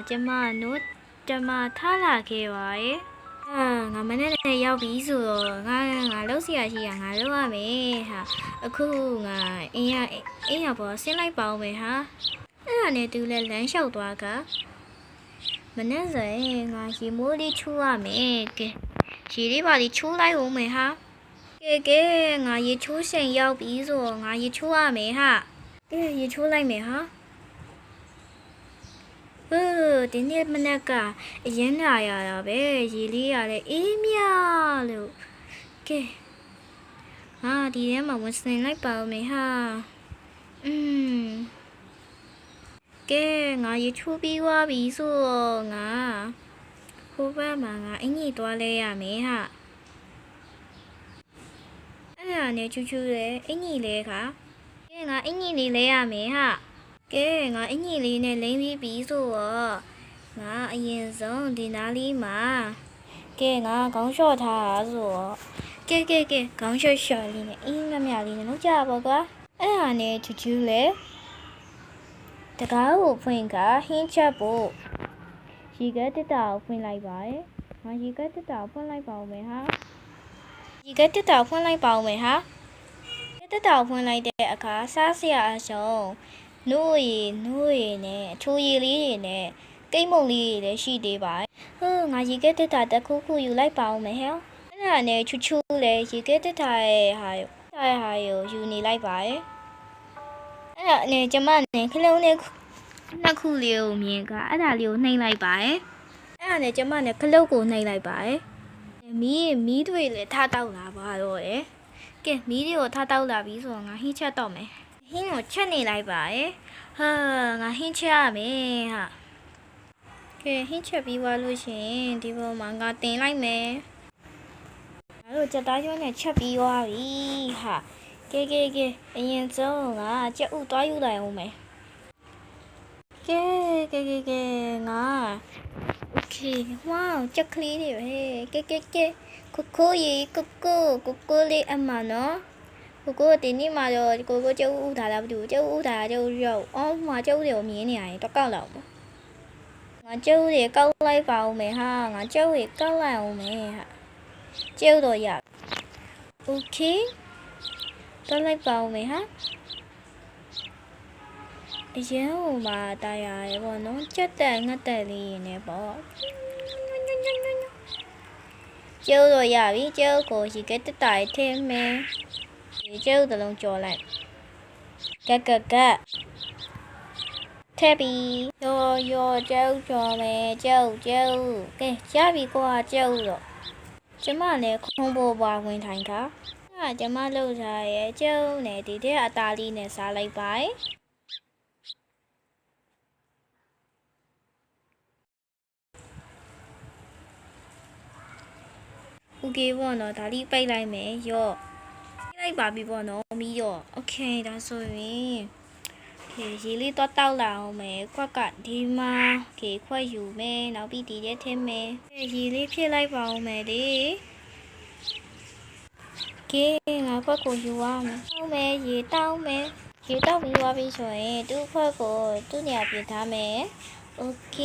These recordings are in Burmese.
ကျမနို့ကျမထားလာခဲ့ပါရဲ့ငါမနေ့နဲ့ရောက်ပြီဆိုတော့ငါလှုပ်เสียရှိရငါလုပ်ရမယ်ဟာအခုငါအင်းရပေါ်ဆင်းလိုက်ပါဦးမယ်ဟာအဲ့ဒါနဲ့သူလည်းလမ်းလျှောက်သွားကမနေ့ဆိုရင်ငါရေမိုးလေးချိုးရမယ်ကဲရေလေးပါလေးချိုးလိုက်ဦးမယ်ဟာကဲငါရေချိုးချိန်ရောက်ပြီဆိုတော့ငါရေချိုးရမယ်ဟာကဲရေချိုးလိုက်မယ်ဟာဒီနေ့မနေ့ကအရင်လာရတာပဲရေလေးရတယ်အေးမြလို့ကဲဒီထဲမှာဝင်စင်လိုက်ပါဦးမယ်ဟာကဲငါရေချိုးပြီးသွားပြီဆိုတော့ငါဟိုဘက်မှာငါအင်ကြီးသွားလဲရမယ်ဟာအဲ့ဒါနဲ့ချူလေအင်ကြီးလဲခါကဲငါအင်ကြီးလေးလဲရမယ်ဟာကဲငါအင်ကြီးလေးနဲ့လိမ့်ပြီးပြီဆိုတော့ငါအရင်ဆုံးဒီနားလေးမှာကဲငါခေါင်းလျှော့ထားတာဆိုတော့ကဲခေါင်းလျှော့လေးနဲ့အင်းငမြလေးနဲ့လုပ်ကြပါကွာအဲ့ဒါနဲ့ချူလေတကားကိုဖွင့်ကဟင်းချက်ဖို့ရေကတက်တာကိုဖွင့်လိုက်ပါရဲ့ငါရေကတက်တာကိုဖွင့်လိုက်ပါဦးမယ်ဟာရေကတက်တာကိုဖွင့်လိုက်ပါဦးမယ်ဟာတက်တာကိုဖွင့်လိုက်တဲ့အခါစားစရာအစုံနို့ရည်နဲ့အချိုးရည်လေးတွေနဲ့ကိတ်မုံလေးတွေလည်းရှိသေးပါငါရေကတက်တာတစ်ခုယူလိုက်ပါဦးမယ်ဟဲ့အဲ့ဒါနဲ့ချူလည်းရေကတက်တာရဲ့ဟာကိုယူနေလိုက်ပါရဲ့အဲ့ဒါနဲ့ကျမနဲ့ခလုံးနဲ့နှစ်ခုလေးကိုမြင်ကအဲ့ဒါလေးကိုနှိမ့်လိုက်ပါရဲ့အဲ့ဒါနဲ့ကျမနဲ့ခလုတ်ကိုနှိမ့်လိုက်ပါရဲ့မီးတွေလည်းထားတောက်လာပါတော့ရဲ့ကဲမီးတွေကိုထားတောက်လာပြီဆိုတော့ငါဟင်းချက်တော့မယ်ဟင်းကိုချက်နေလိုက်ပါရဲ့ငါဟင်းချက်ရမယ်ဟာကဲဟင်းချက်ပြီးသွားလို့ရှိရင်ဒီပေါ်မှာငါတင်လိုက်မယ်ငါတို့ကြက်သားကျွန်းနဲ့ချက်ပြီးသွားပြီဟာကဲအရင်ဆုံးငါကြက်ဥသွားယူလိုက်အောင်မယ်ကဲငါโอเคဝေါကြက်ကလေးတွေပဲကဲကိုလေးအမနော်ကိုဒီနေ့မှာတော့ကိုကျုပ်ဥထားတာဘာလို့ကျုပ်ဥထားကျုပ်ရုပ်မှာကျုပ်တွေကိုမြင်နေရတယ်တော့ကောက်လောက်ငါကျုပ်တွေကောက်လိုက်ပါဦးမယ်ဟာငါကျုပ်တွေကောက်လိုက်အောင်မယ်ဟာကျုပ်တော့ရโอเคတော့လိုက်ပါဦးမယ်ဟာအရင်ဟိုမှာတာယာရေပေါ့နော်ကြက်တက်ငတ်တက်လေးနဲ့ပေါ့ကျုပ်တော့ရပြီကျုပ်ကိုရေကတက်တာထင်းမယ်ကျုပ်တလုံးကြော်လိုက်ကထဲပြီးရောကျုပ်ကြော်မယ်ကျုပ်ကဲရပြီကွာကျုပ်တော့ကျမလည်းခုံးပေါ်ပါဝင်ထိုင်ခါကျမလှုပ်ထားရဲ့ကျုပ်နဲ့ဒီတဲ့အသားလေးနဲ့စားလိုက်ပါโอเคပေါ့နော်ဒါလေးပိတ်လိုက်မယ်ရော့လိုက်ပါပြီပေါ့နော်မီးရော့โอเคဒါဆိုရင်ရေလေးတော့တောက်လာအောင်မယ်ခွက်ကဒီမှာခွက်ယူမယ်နောက်ပြီးဒီထဲထည့်မယ်ရေလေးဖြည့်လိုက်ပါအောင်မယ်လေငါခွက်ကိုယူရမယ်တောင်းမယ်ရေတောက်ပြီးသွားပြီဆိုရင်သူ့ခွက်ကိုသူ့နေရာပြင်ထားမယ်โอเค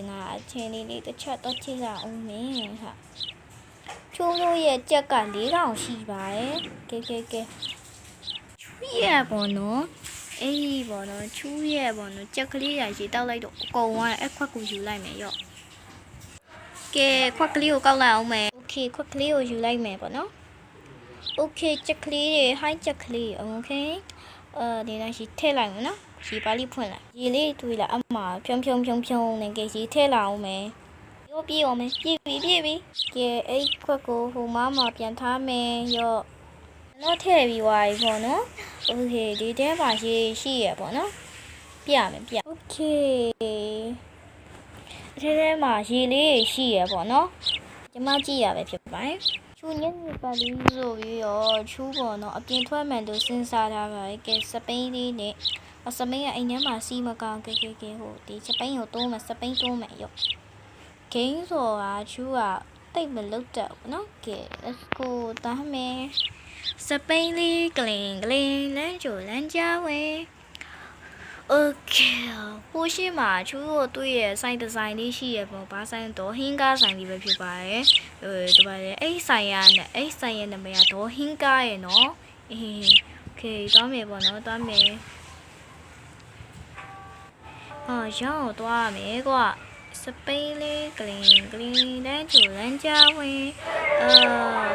ငါအချင်းလေးတစ်ချက်တော့ချိန်လာအောင်မယ်ဟာချိုးလို့ရဲ့ကြက်က4000ရှိပါတယ်ကဲချူးရဲ့ပေါ့နော်အေးပေါ့နော်ချူးရဲ့ပေါ့နော်ကြက်ကလေးရရေတောက်လိုက်တော့အကုန်သွားအဲ့ခွက်ကိုယူလိုက်မယ်ရော့ကဲခွက်ကလေးကိုကောက်လိုက်အောင်မယ်โอเคခွက်ကလေးကိုယူလိုက်မယ်ပေါ့နော်โอเคကြက်ကလေးတွေဟိုင်းကြက်ကလေးโอเคဒီနေ့ရှိထည့်လိုက်မယ်နော်ရေပါလေးဖွင့်လိုက်ရေလေးတွေးလာအမဖြုံနဲ့ကဲရေထည့်လိုက်အောင်မယ်ပြေးအောင်မယ်ပြေးပြီကဲအဲ့ခွက်ကိုဟိုမှာပြန်ထားမယ်ရော့တော့ထည့်ပြီးသွားပြီပေါ့နော်โอเคဒီထဲမှာရေရှိရပေါ့နော်ပြမယ်โอเคဒီထဲမှာရေလေးရှိရပေါ့နော်ကျမကြည့်ရပဲဖြစ်ပါတယ်ချူညက်ပါလေးဆိုပြီးတော့ချူပေါ့နော်အပြင်ထွက်မှန်လို့စဉ်းစားထားပါကဲစပိန်လေးနဲ့စပိန်ကအိမ်ထဲမှာစီးမကောင်းကဲဟိုဒီစပိန်ကိုတိုးမယ်စပိန်တိုးမယ်ရော့ဂိမ်းဆိုတာချူကတိတ်မလုတ်တော့ဘူးเนาะကဲ let's go သားမယ်စပိန်လေးကလင်လမ်းကြိုလမ်းကြဝဲ Okay ဟိုရှိမှာချူတို့တွေ့ရဆိုင်ဒီဇိုင်းလေးရှိရပေါ့ဘာဆိုင်တော့ဟင်းကားဆိုင်လေးပဲဖြစ်ပါတယ်ဒီပါလေအဲ့ဆိုင်ရနဲ့အဲ့ဆိုင်ရဲ့နာမည်ကတော့ဟင်းကားရဲ့နော်Okay သွားမယ်ပေါ့နော်သွားမယ်ရောင်းသွားမယ်ကွာစပိန်လေးကလင်းတန်းချူလန်းကြဝင်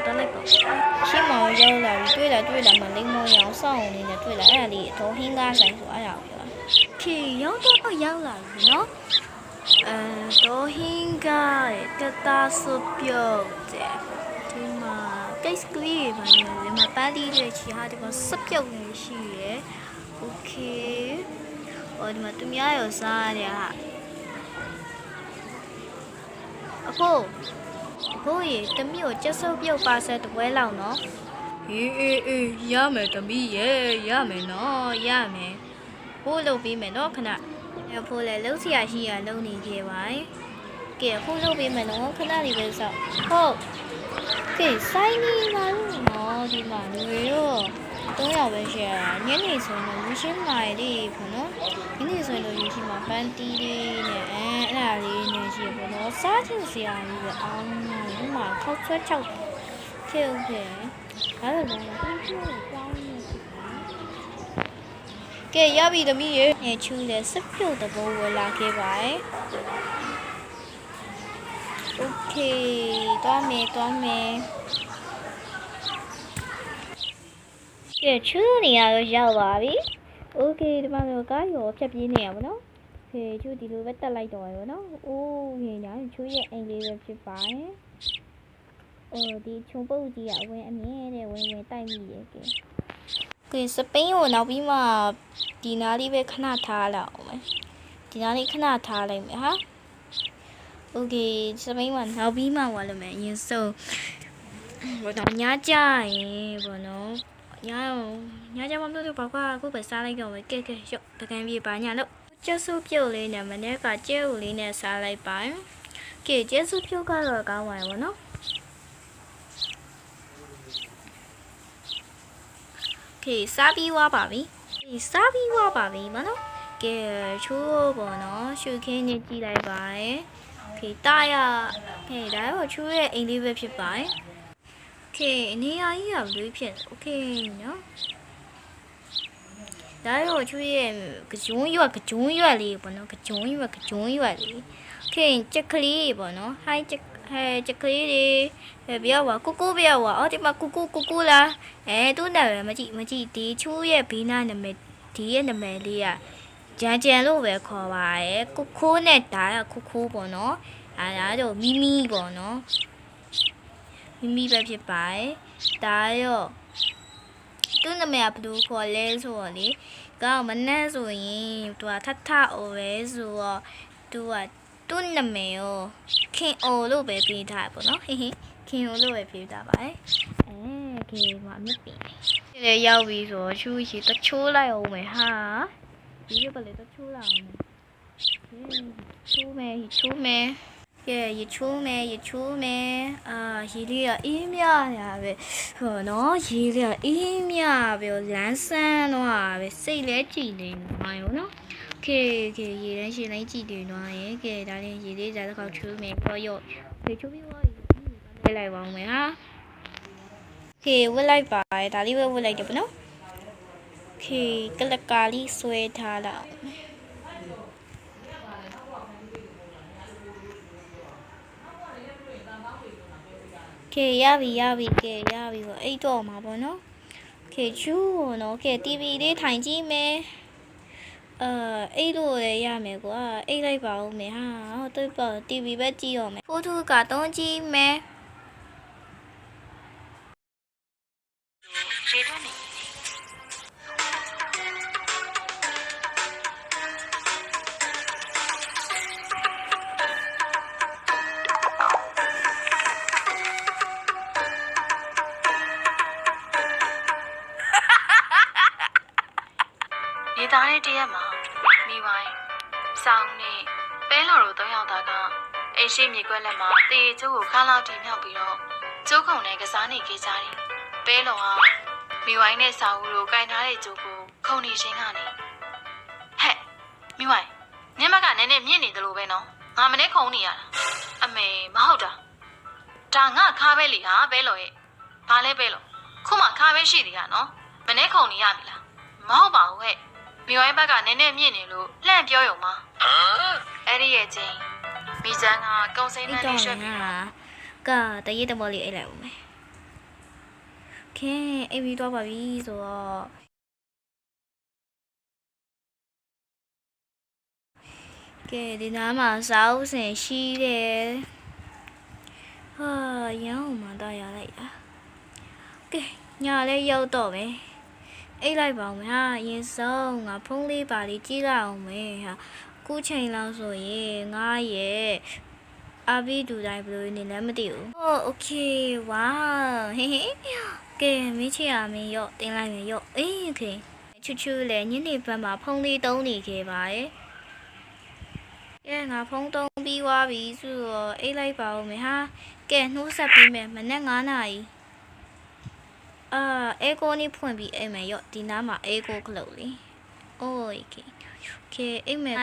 တော့လိုက်ပေါ့ရှင်းမောင်ရောက်လာပြီတွေ့လာမလိမ္မောရောင်စောင်းနေတယ်တွေ့လာအဲ့ဒါလေးတော့ဟင်းကားဆိုင်ဆိုအဲ့ဒါကိုပြောခေရောက်တော့ရောက်လာပြီနော်တော့ဟင်းကားတတာဆုပြုတ်တယ်ဒီမှာကိစ္စကလေးပါနေဒီမှာပါတီတွေချီဟာဒီမှာဆုပြုတ်နေရှိရယ် Okay ဒီမှာသူများရောစားရတယ်ဟာအခုရေတမီးကိုကျဆုပ်ပြုတ်ပါဆက်တပွဲလောက်နော်အေးရမယ်တမီးရေရမယ်နော်ရမယ်ဟိုးလုပ်ပြီးမယ်နော်ခဏဖိုးလေလှုပ်เสียရှိရလုံနေခဲ့ပါကဲဖိုးလုပ်ပြီးမယ်နော်ခဏလေးပဲစောက်ဟုတ်ကဲဆိုင်နေပါလို့နော်ဒီမှာလူတွေရော3ယောက်ပဲရှိရညနေဆိုရင်လူရှင်းမာရီပေါ့နော်ညနေဆိုရင်လူရှင်းမာပန်းတီးလေးနဲ့အဲ့ဒါလေးနဲ့ရှိရပေါ့နော်စားချင်စရာကြီးပဲအောင်းဒီမှာထောက်ဆွဲချောက်ဖြစ်ဦးတယ်အဲ့ဒါလည်းပြန်ပြောင်းနေကဲရပြီသမီးရေညချူလေစပြုတ်တဘောဝလာခဲ့ပါโอเคသွားမယ်ကဲချူနေရတော့ရောက်ပါပြီโอเคဒီမှာတော့ကားရောဖြတ်ပြေးနေရပါတော့ကဲချူဒီလိုပဲတက်လိုက်တော့ရပါတော့အိုးညညာချူရဲ့အိမ်လေးပဲဖြစ်ပါတယ်ဒီချုံပုတ်ကြီးကအဝင်အမြဲတဲ့ဝင်တိုက်မိရဲ့ကဲစပိန်ကိုနောက်ပြီးမှဒီနားလေးပဲခဏထားလိုက်အောင်မယ်ဒီနားလေးခဏထားလိုက်မယ်ဟာโอเคစပိန်ကနောက်ပြီးမှဝါလို့မယ်အရင်ဆုံးဘာတော့ညကြရင်ဘောနော်ညကြမလို့တော့ဘာကအခုပဲစားလိုက်တော့မယ်ကဲရုပ်တကန်ပြေပါညာလို့ကျက်စုပြုတ်လေးနဲ့မနေ့ကကျဲဦးလေးနဲ့စားလိုက်ပါကဲကျက်စုပြုတ်ကတော့ကောင်းပါရဲ့ဘောနော်ကဲစားပြီးွားပါပြီမနော်ကဲချိုးပေါ့နော်ရှုခင်းနေကြည့်လိုက်ပါရယ်ကဲတာရကဲဒါတော့ချိုးရဲ့အိမ်လေးပဲဖြစ်ပါရယ်ကဲနေရာကြီးကဘယ်လိုဖြစ်โอเคနော်ဒါတော့ချိုးရဲ့ကြုံရွက်လေးပေါ့နော်ကြုံရွက်လေးကဲချက်ကလေးပေါ့နော်ဟိုင်းချက်ကလေးတွေပြောပါကူပြောပါဒီမှာကူလားသူ့နာမည်မကြည့်ဒီချိုးရဲ့ဘေးနားနာမည်ဒီရဲ့နာမည်လေးကကြံလို့ပဲခေါ်ပါရဲ့ခိုးနဲ့ဒါကခိုးပေါ့နော်ဒါတော့မီပေါ့နော်မီပဲဖြစ်ပါရဲ့ဒါရောသူ့နာမည်ကဘယ်လိုခေါ်လဲဆိုတော့လေကောင်းမနဲ့ဆိုရင်သူကထအိုပဲဆိုတော့သူကသူ့နာမည်ကိုခင်အိုလို့ပဲပေးထားပေါ့နော်ခင်အိုလို့ပဲပေးထားပါရဲ့ခင်မမြစ်ပင်လေရောက်ပြီဆိုချူရှိတချိုးလိုက်အောင်မယ်ဟာဒီကလည်းတချိုးလိုက်အောင်မယ်ချိုးမယ်ကဲရေချိုးမယ်ရေလေးကအေးမြရပဲဟောနော်ရေလေးကအေးမြပဲလမ်းဆန်းတော့ပဲစိတ်လဲကြည်နေမှာရောနော်ကဲရေတန်းရှည်တိုင်းကြည်နေတော့ရဲ့ကဲဒါလေးရေလေးဇာတ်ခေါက်ချိုးမယ်တော့ရောဖေချိုးပြီးသွားပြီလိုက်ပါအောင်မယ်ဟာကဲဝတ်လိုက်ပါဒါလေးပဲဝတ်လိုက်တယ်ပေါ့နော်ကဲကလကာလေးဆွဲထားလိုက်ကဲရပြီပေါ့အိတ်တော့မှာပေါ့နော်ကဲချူနော်ကဲ TV လေးထိုင်ကြည့်မယ်အိတ်လို့လည်းရမယ်ကွာအိတ်လိုက်ပါဦးမယ်ဟာဟုတ်ပါ TV ပဲကြည့်ရမယ်ဖိုတိုကတော့ကြည့်မယ်ဒေသရဲ့တရက်မှာမိဝိုင်းဆောင်းနဲ့ပဲလော်တို့3ယောက်သားကအိမ်ရှိမြေကွက်လက်မှာတေကျိုးကိုခါလောက်တင်မြောက်ပြီးတော့ကျိုးခုံနဲ့ကစားနေကြကြတယ်။ပဲလော်ဟာမိဝိုင်းနဲ့ဆောင်းဦးတို့ကင်ထားတဲ့ကျိုးကိုခုံနေချင်းကနေဟဲ့ မိဝိုင်းနင်းဘက်ကနည်းနည်းမြင့်နေတယ်လို့ပဲနော်ငါမနေ့ခုံနေရတာအမေမဟုတ်တာဒါငါခါပဲလေဟာပဲလို့ရဲ့ဘာလဲပဲလို့ခုမှခါပဲရှိသေးတာနော်မနေ့ခုံနေရပြီလားမဟုတ်ပါဘူးဟဲ့မိဝိုင်းဘက်ကနည်းနည်းမြင့်နေလို့လှန့်ပြောရုံပါအဲ့ဒီရဲ့ချင်းမိချမ်းကကုံစိမ့်နဲ့လေးရွှက်ပြီး ကတရေတမောလေးအိတ်လိုက်ဦးမယ်။ခဲအိတ်ပြီးတော့ပါပြီဆိုတော့ကဲဒီနားမှာစားဦးစင်ရှိတယ်။ဟာရအောင်မှတော့ရလိုက်တာ။ကဲညာလေးရောက်တော့မယ်။အိတ်လိုက်ပါဦးမယ်ဟာအရင်ဆုံးငါဖုန်းလေးပါလေးကြည့်လိုက်အောင်မယ်ဟာခုချိန်လောက်ဆိုရင်ငါရဲ့အဘိဒူတိုင်းဘယ်လိုနေလဲမသိဘူး။โอเคဝါဟေးဟေးကဲမင်းချီရမင်းရော့တင်လိုက်မယ်ရော့အေးโอเคချူချူလည်းညနေဘက်မှာဖုန်းလေးသုံးနေခဲ့ပါရဲ့။ကဲငါဖုန်းသုံးပြီးသွားပြီဆိုတော့အိတ်လိုက်ပါဦးမယ်ဟာ။ကဲနှိုးဆက်ပြီးမယ်မနေ့9နာရီအေကိုနေဖွင့်ပြီးအိမ်မယ်ရော့ဒီနားမှာအေကိုခလုတ်လေး။โอเคအိမ်မယ်